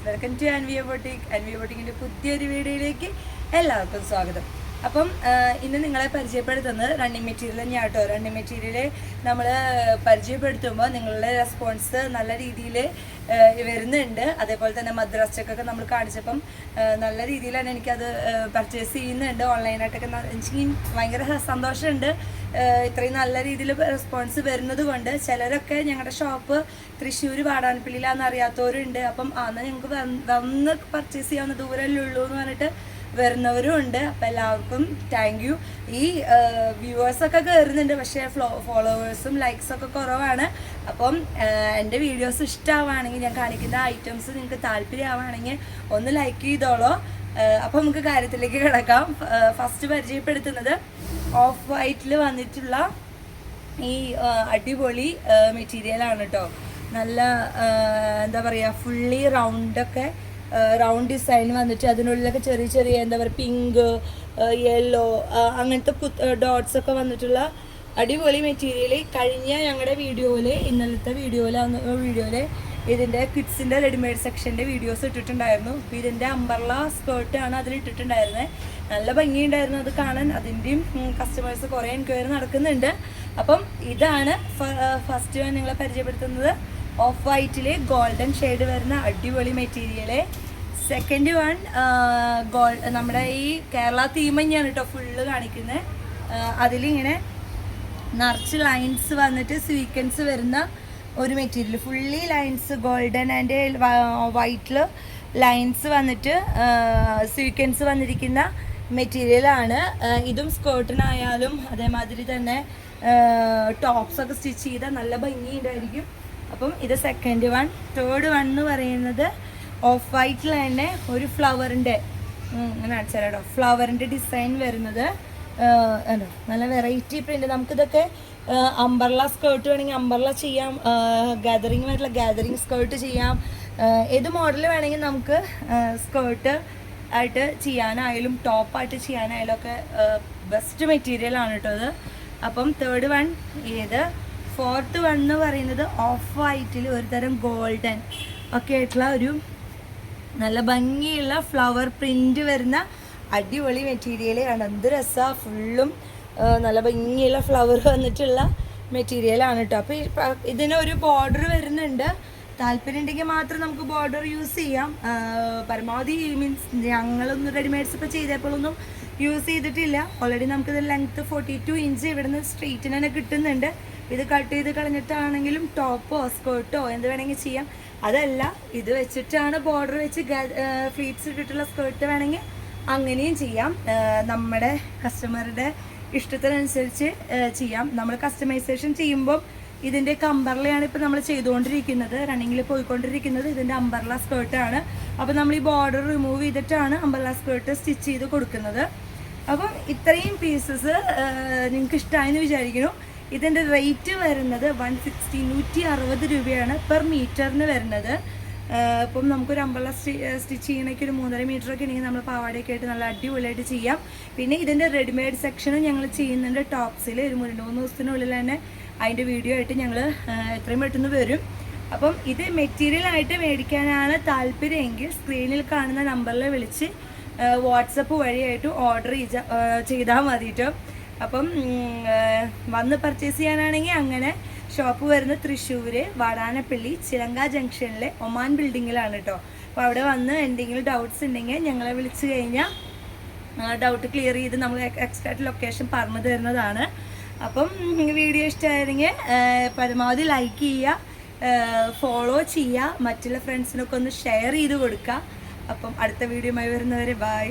Welcome to Anviya boutique. Anviya ബൊട്ടിക്കിൻ്റെ പുതിയൊരു വീഡിയോയിലേക്ക് എല്ലാവർക്കും സ്വാഗതം. അപ്പം ഇന്ന് നിങ്ങളെ പരിചയപ്പെടുത്തുന്നത് റണ്ണിങ് മെറ്റീരിയൽ തന്നെയാണ് കേട്ടോ. റണ്ണിങ് മെറ്റീരിയൽ നമ്മൾ പരിചയപ്പെടുത്തുമ്പോൾ നിങ്ങളുടെ റെസ്പോൺസ് നല്ല രീതിയിൽ വരുന്നുണ്ട്. അതേപോലെ തന്നെ മദ്രാസ് ചെക്കൊക്കെ നമ്മൾ കാണിച്ചപ്പം നല്ല രീതിയിൽ തന്നെ എനിക്കത് പർച്ചേസ് ചെയ്യുന്നുണ്ട്. ഓൺലൈനായിട്ടൊക്കെ എനിക്ക് ഭയങ്കര സന്തോഷമുണ്ട്. ഇത്രയും നല്ല രീതിയിൽ റെസ്പോൺസ് വരുന്നത് കൊണ്ട് ചിലരൊക്കെ ഞങ്ങളുടെ ഷോപ്പ് തൃശ്ശൂർ വാടാനപ്പള്ളിയിലാണെന്ന് അറിയാത്തവരുണ്ട്. അപ്പം അന്ന് ഞങ്ങൾക്ക് വന്ന് പർച്ചേസ് ചെയ്യാവുന്ന ദൂരമല്ലേ ഉള്ളൂ എന്ന് പറഞ്ഞിട്ട് വരുന്നവരും ഉണ്ട്. അപ്പം എല്ലാവർക്കും താങ്ക് യു. ഈ വ്യൂവേഴ്സൊക്കെ കയറുന്നുണ്ട്, പക്ഷേ ഫോളോവേഴ്സും ലൈക്സൊക്കെ കുറവാണ്. അപ്പം എൻ്റെ വീഡിയോസ് ഇഷ്ടമാവുകയാണെങ്കിൽ, ഞാൻ കാണിക്കുന്ന ഐറ്റംസ് നിങ്ങൾക്ക് താല്പര്യമാവുകയാണെങ്കിൽ ഒന്ന് ലൈക്ക് ചെയ്തോളൂ. അപ്പം നമുക്ക് കാര്യത്തിലേക്ക് കിടക്കാം. ഫസ്റ്റ് പരിചയപ്പെടുത്തുന്നത് ഓഫ് വൈറ്റിൽ വന്നിട്ടുള്ള ഈ അടിപൊളി മെറ്റീരിയലാണ് കേട്ടോ. നല്ല എന്താ പറയുക, ഫുള്ളി റൗണ്ട് ഡിസൈൻ വന്നിട്ട് അതിനുള്ളിലൊക്കെ ചെറിയ ചെറിയ എന്താ പറയുക പിങ്ക്, യെല്ലോ അങ്ങനത്തെ ഡോട്ട്സ് ഒക്കെ വന്നിട്ടുള്ള അടിപൊളി മെറ്റീരിയൽ. കഴിഞ്ഞ ഞങ്ങളുടെ വീഡിയോയിൽ, ഇന്നലത്തെ വീഡിയോയിൽ ഇതിൻ്റെ കിഡ്സിൻ്റെ റെഡിമെയ്ഡ് സെക്ഷൻ്റെ വീഡിയോസ് ഇട്ടിട്ടുണ്ടായിരുന്നു. അപ്പോൾ ഇതിൻ്റെ അംബർല സ്കേർട്ടാണ് അതിൽ ഇട്ടിട്ടുണ്ടായിരുന്നത്. നല്ല ഭംഗിയുണ്ടായിരുന്നു അത് കാണാൻ. അതിൻ്റെയും കസ്റ്റമേഴ്സ് കുറേ എൻക്വയറി നടക്കുന്നുണ്ട്. അപ്പം ഇതാണ് ഫസ്റ്റ് ഞാൻ നിങ്ങളെ പരിചയപ്പെടുത്തുന്നത്. ഓഫ് വൈറ്റിൽ ഗോൾഡൻ ഷെയ്ഡ് വരുന്ന അടിപൊളി മെറ്റീരിയൽ. സെക്കൻഡ് വൺ നമ്മുടെ ഈ കേരള തീം തന്നെയാണ് കേട്ടോ ഫുള്ള് കാണിക്കുന്നത്. അതിലിങ്ങനെ നിറച്ച് ലൈൻസ് വന്നിട്ട് സ്വീക്വൻസ് വരുന്ന ഒരു material. Fully lines golden and വൈറ്റിൽ ലൈൻസ് വന്നിട്ട് സ്വീക്വൻസ് വന്നിരിക്കുന്ന മെറ്റീരിയലാണ്. ഇതും സ്കേർട്ടിനായാലും അതേമാതിരി തന്നെ ടോപ്സൊക്കെ സ്റ്റിച്ച് ചെയ്താൽ നല്ല ഭംഗിയുണ്ടായിരിക്കും. അപ്പം ഇത് സെക്കൻഡ് വൺ. തേർഡ് വൺ എന്ന് പറയുന്നത് ഓഫ് വൈറ്റിൽ തന്നെ ഒരു ഫ്ലവറിൻ്റെ കാണിച്ചാലോ, ഫ്ലവറിൻ്റെ ഡിസൈൻ വരുന്നത് നല്ല വെറൈറ്റി പ്രിൻ്റ്. നമുക്കിതൊക്കെ അംബർല സ്കേർട്ട് വേണമെങ്കിൽ അംബർല ചെയ്യാം, ഗാദറിങ് സ്കേർട്ട് ചെയ്യാം. ഏത് മോഡൽ വേണമെങ്കിൽ നമുക്ക് സ്കേർട്ട് ആയിട്ട് ചെയ്യാനായാലും ടോപ്പായിട്ട് ചെയ്യാനായാലും ഒക്കെ ബെസ്റ്റ് മെറ്റീരിയലാണ് കേട്ടോ അത്. അപ്പം തേർഡ് വൺ ഏത്. ഫോർത്ത് വൺ എന്ന് പറയുന്നത് ഓഫ് വൈറ്റിൽ ഒരു തരം ഗോൾഡൻ ഒക്കെ ആയിട്ടുള്ള ഒരു നല്ല ഭംഗിയുള്ള ഫ്ലവർ പ്രിൻ്റ് വരുന്ന അടിപൊളി മെറ്റീരിയൽ ആണ്. എന്ത് രസമാണ്, ഫുള്ളും നല്ല ഭംഗിയുള്ള ഫ്ലവർ വന്നിട്ടുള്ള മെറ്റീരിയലാണ് കേട്ടോ. അപ്പോൾ ഇതിനൊരു ബോർഡർ വരുന്നുണ്ട്. താല്പര്യം ഉണ്ടെങ്കിൽ മാത്രം നമുക്ക് ബോർഡർ യൂസ് ചെയ്യാം. പരമാവധി മീൻസ് ഞങ്ങളൊന്നും റെഡിമെയ്ഡ്സ് ഇപ്പോൾ ചെയ്തപ്പോഴൊന്നും യൂസ് ചെയ്തിട്ടില്ല. ഓൾറെഡി നമുക്കിത് ലെങ്ത്ത് 42 ഇഞ്ച് ഇവിടുന്ന് സ്ട്രെയിറ്റിന് തന്നെ കിട്ടുന്നുണ്ട്. ഇത് കട്ട് ചെയ്ത് കളഞ്ഞിട്ടാണെങ്കിലും ടോപ്പോ സ്കേർട്ടോ എന്ത് വേണമെങ്കിൽ ചെയ്യാം. അതല്ല, ഇത് വെച്ചിട്ടാണ് ബോർഡർ വെച്ച് ഫ്ലീറ്റ്സ് ഇട്ടിട്ടുള്ള സ്കേർട്ട് വേണമെങ്കിൽ അങ്ങനെയും ചെയ്യാം. നമ്മുടെ കസ്റ്റമറുടെ ഇഷ്ടത്തിനനുസരിച്ച് ചെയ്യാം. നമ്മൾ കസ്റ്റമൈസേഷൻ ചെയ്യുമ്പോൾ ഇതിൻ്റെ അംബർലയാണ് ഇപ്പോൾ നമ്മൾ ചെയ്തുകൊണ്ടിരിക്കുന്നത്, റണ്ണിങ്ങിൽ പോയിക്കൊണ്ടിരിക്കുന്നത്. ഇതിൻ്റെ അംബർല സ്കേർട്ടാണ്. അപ്പോൾ നമ്മൾ ഈ ബോർഡർ റിമൂവ് ചെയ്തിട്ടാണ് അംബർല സ്കേർട്ട് സ്റ്റിച്ച് ചെയ്ത് കൊടുക്കുന്നത്. അപ്പം ഇത്രയും പീസസ് നിങ്ങൾക്ക് ഇഷ്ടമായെന്ന് വിചാരിക്കുന്നു. ഇതിൻ്റെ റേറ്റ് വരുന്നത് 160 രൂപയാണ് പെർ മീറ്ററിന് വരുന്നത്. ഇപ്പം നമുക്കൊരു അംബർല സ്റ്റിച്ച് ചെയ്യണമെങ്കിൽ ഒരു 3.5 മീറ്ററൊക്കെ ഉണ്ടെങ്കിൽ നമ്മൾ പാവാടയൊക്കെ ആയിട്ട് നല്ല അടിപൊളിയായിട്ട് ചെയ്യാം. പിന്നെ ഇതിൻ്റെ റെഡിമെയ്ഡ് സെക്ഷനും ഞങ്ങൾ ചെയ്യുന്നുണ്ട്. ടോപ്സിൽ ഒരു 2-3 ദിവസത്തിനുള്ളിൽ തന്നെ അതിൻ്റെ വീഡിയോ ആയിട്ട് ഞങ്ങൾ എത്രയും പെട്ടെന്ന് വരും. അപ്പം ഇത് മെറ്റീരിയലായിട്ട് മേടിക്കാനാണ് താല്പര്യമെങ്കിൽ സ്ക്രീനിൽ കാണുന്ന നമ്പറിൽ വിളിച്ച് വാട്സപ്പ് വഴിയായിട്ട് ഓർഡർ ചെയ്താൽ മതിട്ടോ. അപ്പം വന്ന് പർച്ചേസ് ചെയ്യാനാണെങ്കിൽ അങ്ങനെ. ഷോപ്പ് വരുന്നത് തൃശ്ശൂർ വാടാനപ്പള്ളി ചിലങ്ക ജംഗ്ഷനിലെ ഒമാൻ ബിൽഡിങ്ങിലാണ് കേട്ടോ. അപ്പോൾ അവിടെ വന്ന് എന്തെങ്കിലും ഡൗട്ട്സ് ഉണ്ടെങ്കിൽ ഞങ്ങളെ വിളിച്ച് കഴിഞ്ഞാൽ ഡൗട്ട് ക്ലിയർ ചെയ്ത് നമ്മൾ എക്സ്ട്രാ ലൊക്കേഷൻ പറഞ്ഞു തരുന്നതാണ്. അപ്പം വീഡിയോ ഇഷ്ടമായിരുന്നെങ്കിൽ പരമാവധി ലൈക്ക് ചെയ്യുക, ഫോളോ ചെയ്യുക, മറ്റുള്ള ഫ്രണ്ട്സിനൊക്കെ ഒന്ന് ഷെയർ ചെയ്ത് കൊടുക്കുക. അപ്പം അടുത്ത വീഡിയോയുമായി വരുന്നവരെ ബൈ.